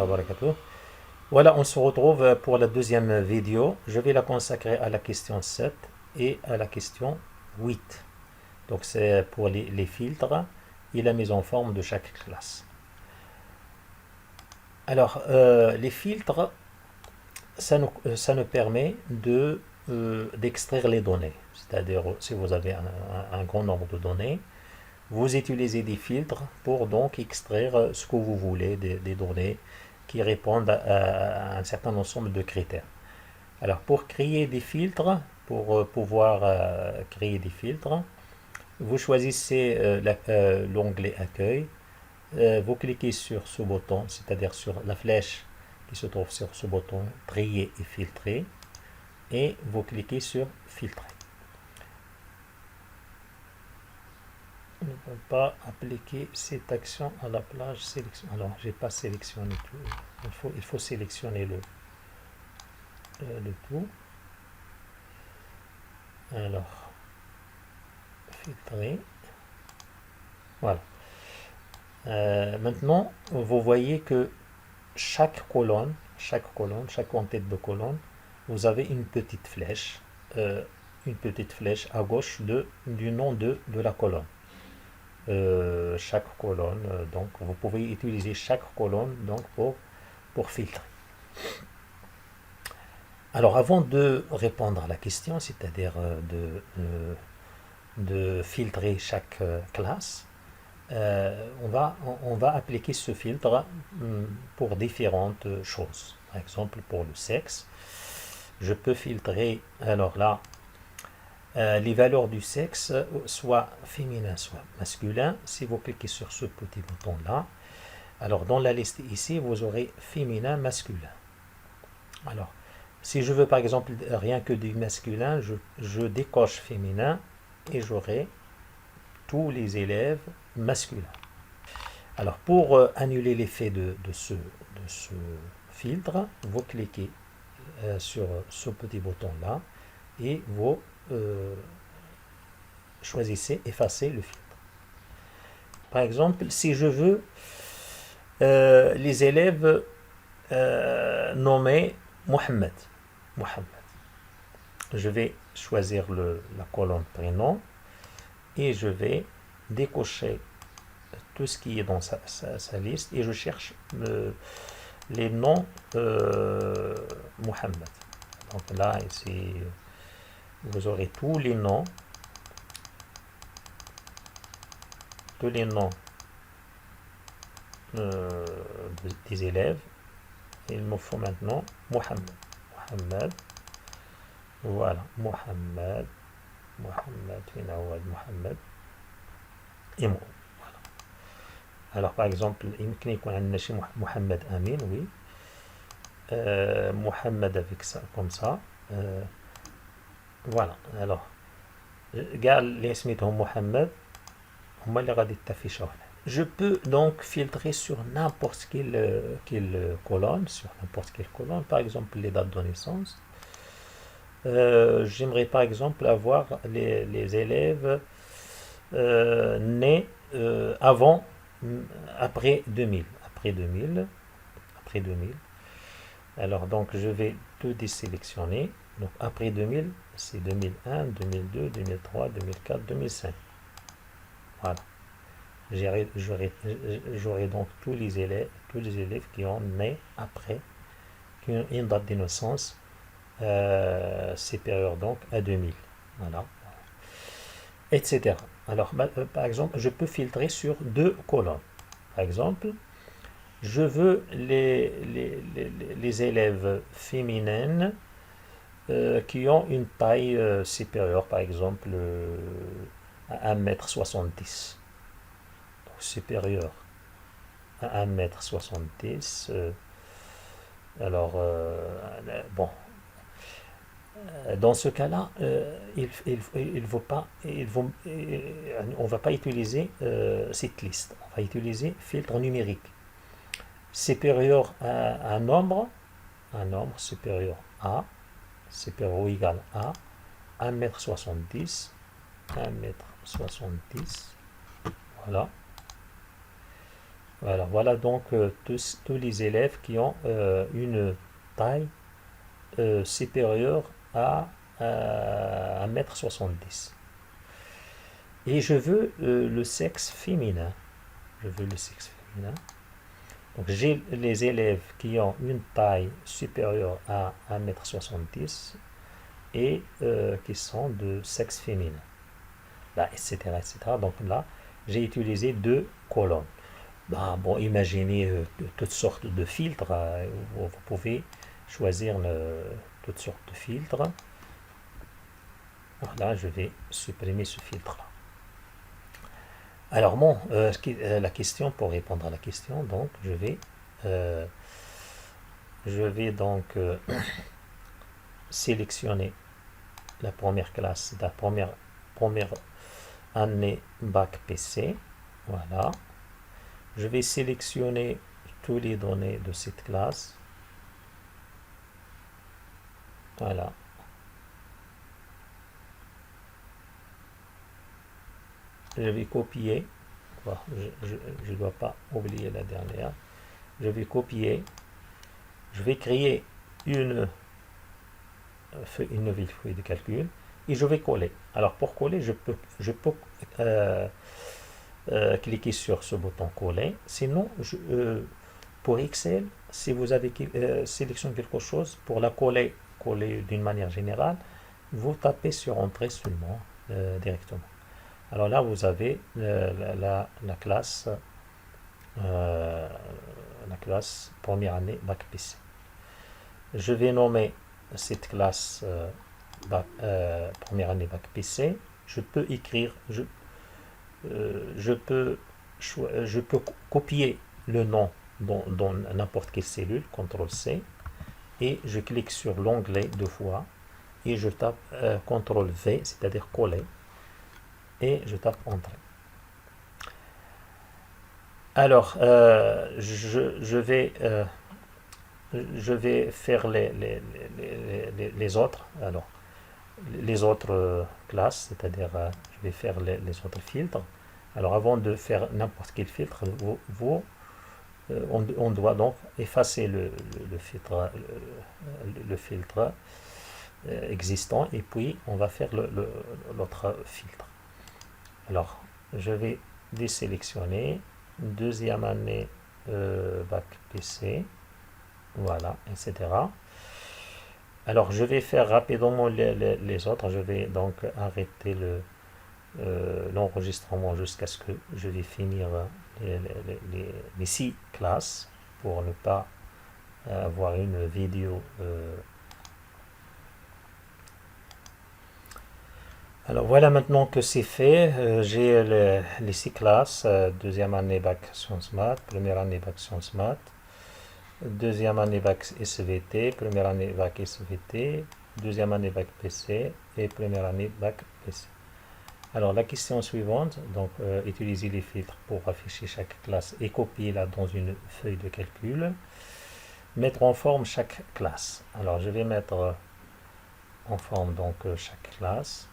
wa barakatuh. Voilà, on se retrouve pour la deuxième vidéo. Je vais la consacrer à la question 7 et à la question 8. Donc c'est pour les filtres et la mise en forme de chaque classe. Alors, les filtres, ça nous permet d'extraire les données. C'est-à-dire, si vous avez un grand nombre de données, vous utilisez des filtres pour donc extraire ce que vous voulez, des données qui répondent à un certain ensemble de critères. Alors, pour créer des filtres, pour pouvoir créer des filtres, vous choisissez l'onglet Accueil, vous cliquez sur ce bouton, c'est-à-dire sur la flèche qui se trouve sur ce bouton Trier et filtrer, et vous cliquez sur Filtrer. On ne peut pas appliquer cette action à la plage sélection. Alors, j'ai pas sélectionné tout. Il faut sélectionner le tout. Alors, filtrer. Voilà. Maintenant, vous voyez que chaque colonne, chaque en-tête de colonne, vous avez une petite flèche à gauche du nom de la colonne. Chaque colonne, donc vous pouvez utiliser chaque colonne donc pour filtrer. Alors avant de répondre à la question, c'est-à-dire de filtrer chaque classe, on va appliquer ce filtre pour différentes choses. Par exemple, pour le sexe, je peux filtrer, alors là, les valeurs du sexe, soit féminin, soit masculin. Si vous cliquez sur ce petit bouton-là, alors dans la liste ici, vous aurez féminin, masculin. Alors, si je veux par exemple rien que du masculin, je décoche féminin et j'aurai tous les élèves masculins. Alors, pour annuler l'effet de ce filtre, vous cliquez sur ce petit bouton-là et vous choisissez effacer le filtre. Par exemple, si je veux les élèves nommés Mohamed, je vais choisir la colonne prénom et je vais décocher tout ce qui est dans sa liste et je cherche les noms Mohamed. Donc là, ici, vous aurez tous les noms des élèves. Il me faut maintenant Mohamed. Voilà, Mohamed, et moi. Voilà. Alors par exemple, يمكن يكون عندنا شي Mohamed Amin, oui. Mohamed avec ça, comme ça. Voilà. Alors, كاع اللي سميتهم محمد هما اللي غادي تافيشاو هنا. Je peux donc filtrer sur n'importe quelle colonne, par exemple les dates de naissance. J'aimerais par exemple avoir les élèves nés après 2000. Alors donc je vais tout désélectionner. Donc après 2000, c'est 2001, 2002, 2003, 2004, 2005. Voilà. J'aurai donc tous les élèves qui ont né après, qui ont une date de naissance supérieure donc à 2000. Voilà. Etc. Alors, par exemple, je peux filtrer sur deux colonnes. Par exemple, je veux les élèves féminines qui ont une taille supérieure, par exemple, à 1m70. Supérieur à 1m70. Alors, bon, dans ce cas-là, on ne va pas utiliser cette liste. On va utiliser filtre numérique. Supérieur à un nombre supérieur à, supérieur ou égal à 1m70, voilà. Voilà donc tous les élèves qui ont une taille supérieure à 1,70 m. Et je veux le sexe féminin. Je veux le sexe féminin. Donc j'ai les élèves qui ont une taille supérieure à 1,70 m et qui sont de sexe féminin. Là, etc., etc. Donc là, j'ai utilisé deux colonnes. Bon, imaginez toutes sortes de filtres. Vous pouvez choisir toutes sortes de filtres. Voilà, je vais supprimer ce filtre-là. Alors bon, la question, pour répondre à la question, donc je vais donc sélectionner la première classe, la première année bac PC. Voilà. Je vais sélectionner toutes les données de cette classe. Voilà. Je vais copier. Je ne dois pas oublier la dernière. Je vais copier. Je vais créer une nouvelle feuille de calcul et je vais coller. Alors pour coller, je peux cliquer sur ce bouton coller. Sinon, pour Excel, si vous avez sélectionné quelque chose, pour la coller d'une manière générale, vous tapez sur entrée seulement directement. Alors là, vous avez la classe première année bac PC. Je vais nommer cette classe première année bac PC. Je peux écrire, je peux copier le nom dans n'importe quelle cellule, CTRL-C, et je clique sur l'onglet deux fois, et je tape CTRL-V, c'est-à-dire coller, et je tape Entrée. Alors, je vais faire les autres. Alors, les autres classes, c'est-à-dire je vais faire les autres filtres. Alors, avant de faire n'importe quel filtre, on doit donc effacer le filtre existant et puis on va faire l'autre filtre. Alors, je vais désélectionner deuxième année bac PC, voilà, etc. Alors, je vais faire rapidement les autres. Je vais donc arrêter l'enregistrement jusqu'à ce que je vais finir les 6 classes pour ne pas avoir une vidéo. Alors voilà, maintenant que c'est fait, j'ai les 6 classes, deuxième année bac sciences maths, première année bac sciences maths, deuxième année bac SVT, première année bac SVT, deuxième année bac PC et première année bac PC. Alors la question suivante, donc utiliser les filtres pour afficher chaque classe et copier-la dans une feuille de calcul. Mettre en forme chaque classe. Alors je vais mettre en forme donc chaque classe.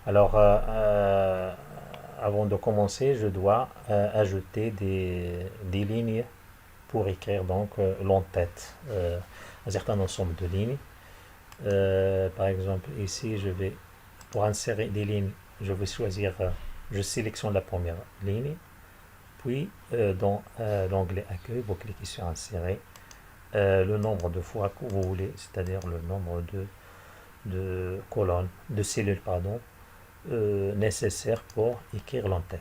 Alors avant de commencer, je dois ajouter des lignes pour écrire donc l'entête, un certain ensemble de lignes. Par exemple ici pour insérer des lignes, je vais choisir, je sélectionne la première ligne, puis dans l'onglet accueil, vous cliquez sur insérer le nombre de fois que vous voulez, c'est-à-dire le nombre de colonnes, de cellules, pardon, nécessaires pour écrire l'entête.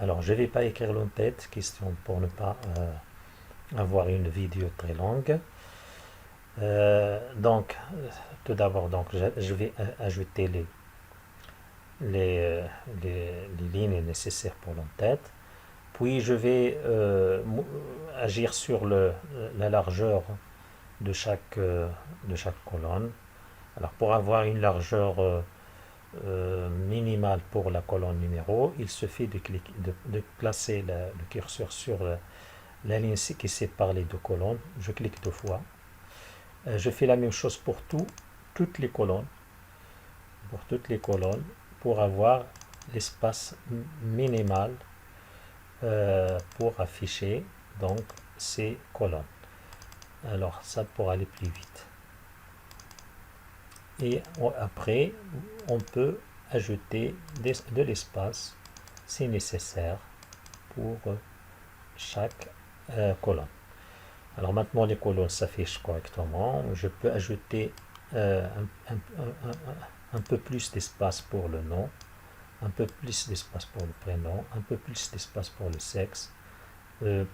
Alors je ne vais pas écrire l'entête, question pour ne pas avoir une vidéo très longue. Donc tout d'abord, donc je vais ajouter les lignes nécessaires pour l'entête. Puis je vais agir sur la largeur de chaque colonne. Alors pour avoir une largeur minimale pour la colonne numéro, il suffit de placer le curseur sur la ligne qui sépare les deux colonnes. Je clique deux fois. Je fais la même chose pour toutes les colonnes. Pour avoir l'espace minimal pour afficher donc ces colonnes. Alors ça pour aller plus vite. Et après, on peut ajouter de l'espace si nécessaire pour chaque colonne. Alors maintenant les colonnes s'affichent correctement. Je peux ajouter un peu plus d'espace pour le nom, un peu plus d'espace pour le prénom, un peu plus d'espace pour le sexe,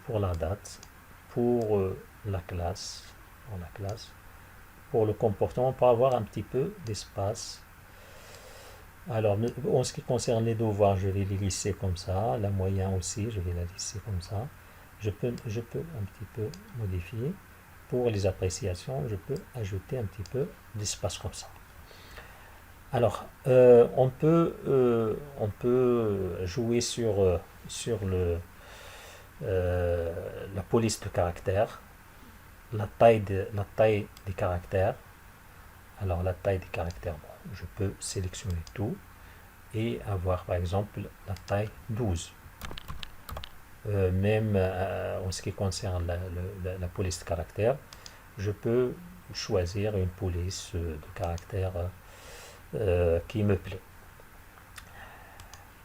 pour la date, pour la classe, pour le comportement, pour avoir un petit peu d'espace. Alors, en ce qui concerne les devoirs, je vais les lisser comme ça. La moyenne aussi, je vais la lisser comme ça. Je peux un petit peu modifier. Pour les appréciations, je peux ajouter un petit peu d'espace comme ça. Alors, on peut jouer sur la police de caractères, la taille des caractères. Alors, la taille des caractères, bon, je peux sélectionner tout et avoir par exemple la taille 12. Même en ce qui concerne la police de caractère, je peux choisir une police de caractère qui me plaît.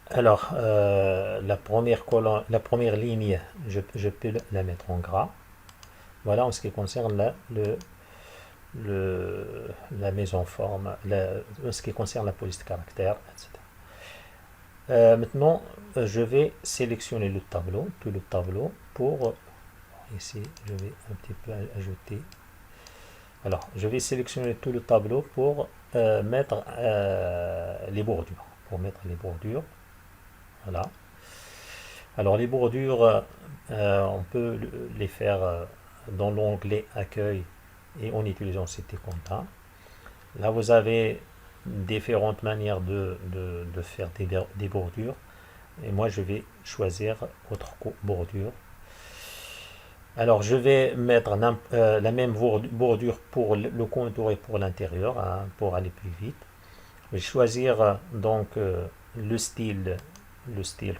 Alors, la première colonne, la première ligne, je peux la mettre en gras. Voilà en ce qui concerne la mise en forme, en ce qui concerne la police de caractère, etc. Maintenant, je vais sélectionner le tableau, tout le tableau, pour, ici, je vais un petit peu ajouter. Alors, je vais sélectionner tout le tableau pour mettre les bordures. Voilà. Alors, les bordures, on peut les faire dans l'onglet Accueil et en utilisant cet icône-là. Là, vous avez différentes manières de faire des bordures. Et moi, je vais choisir autre bordure. Alors, je vais mettre la même bordure pour le contour et pour l'intérieur, hein, pour aller plus vite. Je vais choisir donc le style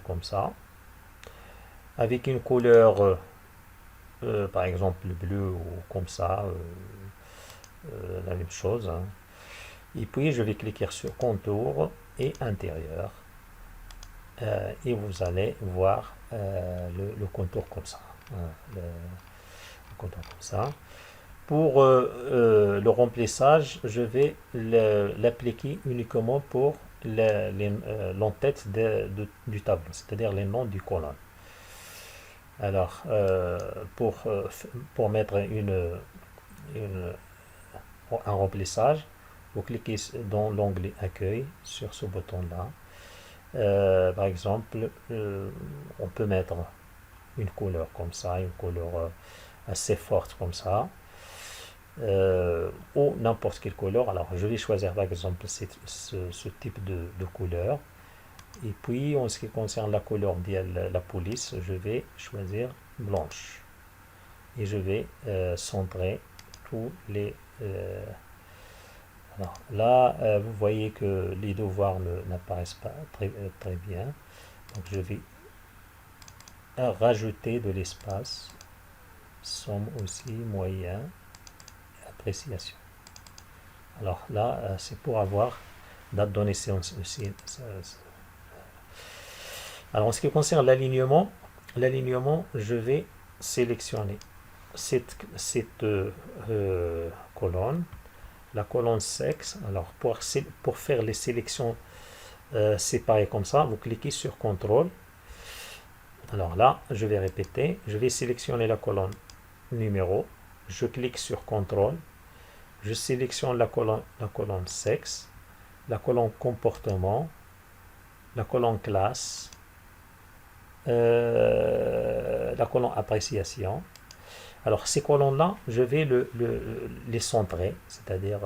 comme ça, avec une couleur, par exemple le bleu ou comme ça, la même chose, hein. Et puis, je vais cliquer sur contour et intérieur. Et vous allez voir le contour comme ça. Le contour comme ça. Pour le remplissage, je vais l'appliquer uniquement pour l'entête du tableau, c'est-à-dire les noms du colonne. Alors, pour mettre un remplissage, vous cliquez dans l'onglet Accueil sur ce bouton-là. Par exemple, on peut mettre une couleur comme ça, une couleur assez forte comme ça, ou n'importe quelle couleur. Alors, je vais choisir par exemple ce type de couleur. Et puis, en ce qui concerne la couleur de la police, je vais choisir blanche. Et je vais centrer tous les... alors là, vous voyez que les devoirs n'apparaissent pas très bien. Donc, je vais rajouter de l'espace, somme aussi, moyen, appréciation. Alors là, c'est pour avoir date de naissance aussi. Alors en ce qui concerne l'alignement, je vais sélectionner cette colonne, la colonne sexe. Alors pour faire les sélections séparées comme ça, vous cliquez sur CTRL. Alors là, je vais répéter, je vais sélectionner la colonne numéro, je clique sur CTRL, je sélectionne la colonne sexe, la colonne comportement, la colonne classe, la colonne appréciation. Alors ces colonnes-là, je vais les centrer, c'est-à-dire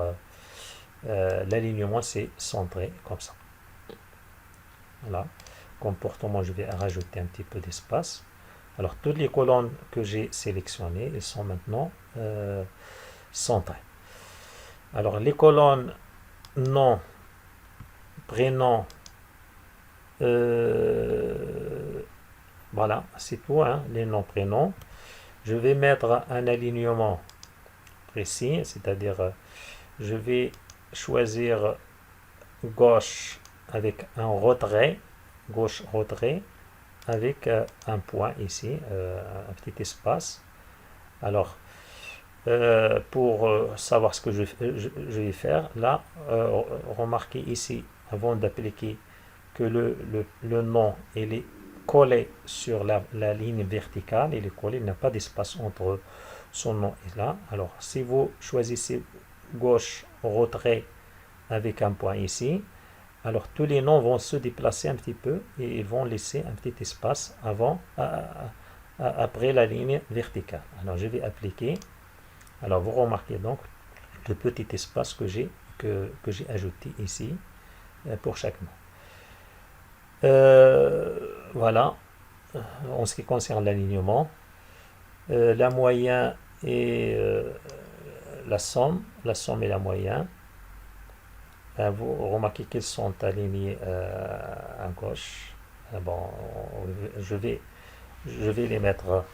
l'alignement c'est centré comme ça. Voilà. Comportement, je vais rajouter un petit peu d'espace. Alors toutes les colonnes que j'ai sélectionnées, elles sont maintenant centrées. Alors les colonnes nom, prénom, Voilà, c'est tout, hein, les noms, prénoms. Je vais mettre un alignement précis, c'est-à-dire je vais choisir gauche avec un retrait, gauche retrait, avec un point ici, un petit espace. Alors, pour savoir ce que je vais faire, là, remarquez ici, avant d'appliquer, que le nom il est collé sur la ligne verticale, il est collé, il n'y a pas d'espace entre son nom et là. Alors, si vous choisissez gauche, retrait, avec un point ici, alors tous les noms vont se déplacer un petit peu et ils vont laisser un petit espace après la ligne verticale. Alors je vais appliquer. Alors vous remarquez donc le petit espace que j'ai ajouté ici pour chaque nom. Voilà, en ce qui concerne l'alignement. La moyenne et la somme et la moyenne. Vous remarquez qu'ils sont alignés à gauche. Bon, je vais les mettre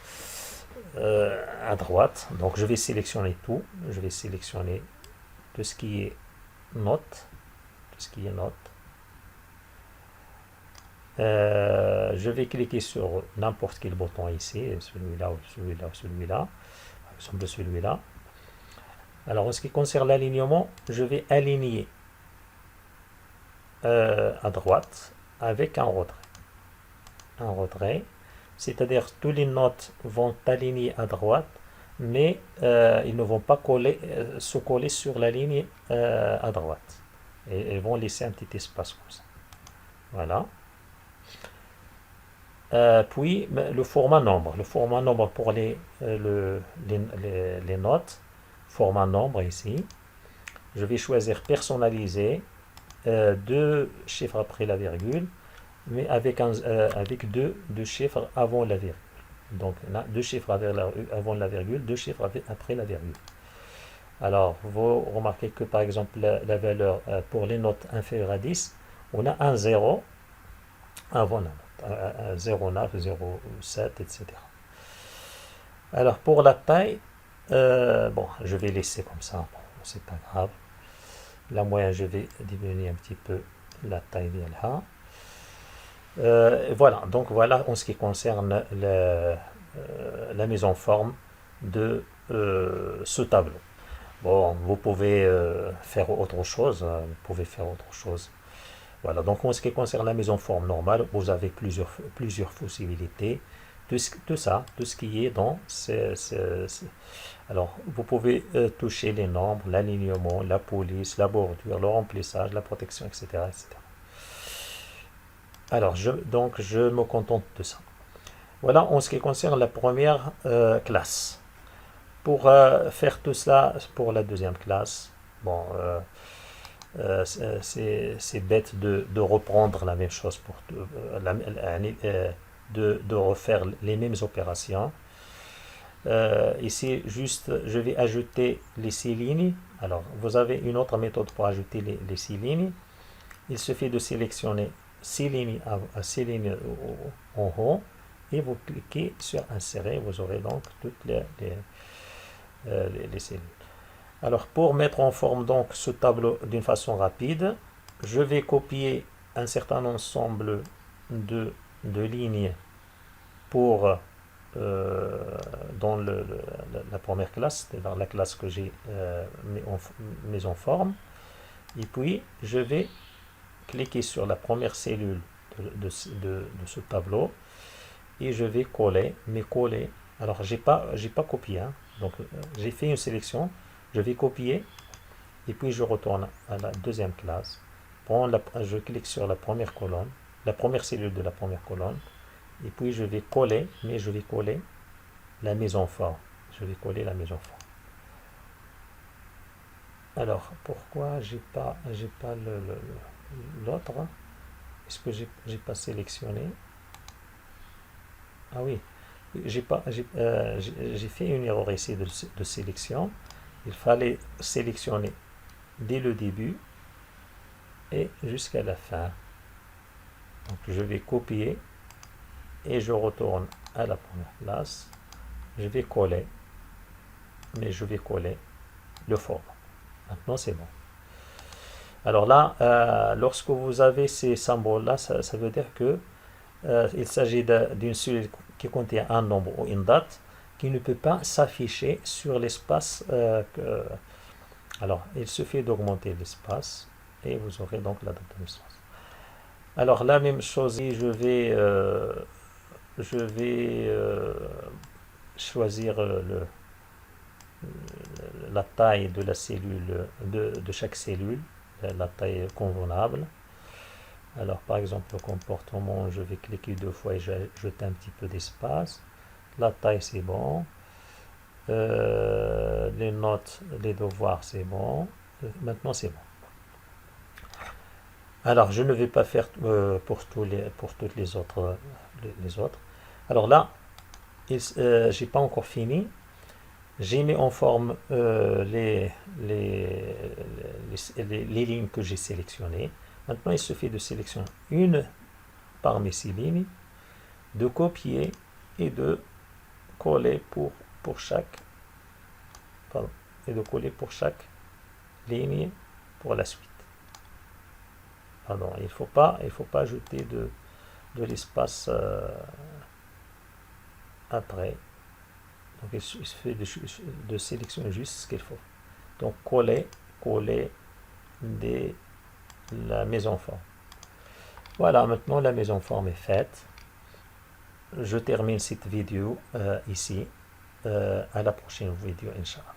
à droite. Donc je vais sélectionner tout. Je vais sélectionner tout ce qui est note. Tout ce qui est note. Je vais cliquer sur n'importe quel bouton ici, celui-là ou celui-là ou celui-là. Par exemple celui-là. Alors en ce qui concerne l'alignement, je vais aligner à droite avec un retrait. Un retrait, c'est-à-dire toutes les notes vont aligner à droite, mais ils ne vont pas se coller sur la ligne à droite. Et ils vont laisser un petit espace comme ça. Voilà. Puis le format nombre. Le format nombre pour les notes. Format nombre ici. Je vais choisir personnaliser. Deux chiffres après la virgule, mais avec deux chiffres avant la virgule. Donc, deux chiffres avant la virgule, deux chiffres après la virgule. Alors, vous remarquez que par exemple, la valeur pour les notes inférieures à 10, on a un 0 avant la note, 0,9, 0,7, etc. Alors, pour la taille, bon, je vais laisser comme ça, bon, c'est pas grave. La moyenne, je vais diminuer un petit peu la taille de là. Voilà, donc voilà en ce qui concerne la mise en forme de ce tableau. Bon, vous pouvez faire autre chose. Vous pouvez faire autre chose. Voilà, donc en ce qui concerne la mise en forme normale, vous avez plusieurs possibilités. Tout ça, tout ce qui est dans alors, vous pouvez toucher les nombres, l'alignement, la police, la bordure, le remplissage, la protection, etc. etc. Alors, donc, je me contente de ça. Voilà en ce qui concerne la première classe. Pour faire tout cela pour la deuxième classe, bon, c'est bête de reprendre la même chose, de refaire les mêmes opérations. Ici, juste, je vais ajouter les 6 lignes. Alors, vous avez une autre méthode pour ajouter les 6 lignes. Il suffit de sélectionner 6 lignes, 6 lignes en haut et vous cliquez sur insérer. Vous aurez donc toutes les 6 lignes. Alors, pour mettre en forme donc ce tableau d'une façon rapide, je vais copier un certain ensemble de lignes pour dans la première classe, c'est-à-dire la classe que j'ai mise en forme. Et puis, je vais cliquer sur la première cellule de ce tableau et je vais coller, mais coller. Alors, j'ai pas copié, hein. Donc, j'ai fait une sélection, je vais copier et puis je retourne à la deuxième classe. Je clique sur la première colonne, la première cellule de la première colonne. Et puis je vais coller, mais je vais coller la mise en forme. Je vais coller la mise en forme. Alors, pourquoi j'ai pas l'autre? Est-ce que j'ai pas sélectionné? Ah oui, j'ai fait une erreur ici de sélection. Il fallait sélectionner dès le début et jusqu'à la fin. Donc je vais copier et je retourne à la première place. Je vais coller, mais je vais coller le format. Maintenant, c'est bon. Alors là, lorsque vous avez ces symboles-là, ça veut dire que il s'agit d'une cellule qui contient un nombre ou une date qui ne peut pas s'afficher sur l'espace. Alors, il suffit d'augmenter l'espace et vous aurez donc la date de naissance. Alors, la même chose, je vais choisir la taille de la cellule, de chaque cellule, la taille convenable. Alors, par exemple, le comportement, je vais cliquer 2 fois et jeter un petit peu d'espace. La taille, c'est bon. Les notes, les devoirs, c'est bon. Maintenant, c'est bon. Alors, je ne vais pas faire pour toutes les autres. Alors là, j'ai pas encore fini. J'ai mis en forme les lignes que j'ai sélectionnées. Maintenant, il suffit de sélectionner une parmi ces lignes, de copier et de coller pour chaque ligne pour la suite. Pardon, il faut pas ajouter de l'espace après. Donc il suffit de sélectionner juste ce qu'il faut. Donc coller la mise en forme. Voilà, maintenant la mise en forme est faite. Je termine cette vidéo ici. À la prochaine vidéo, Inch'Allah.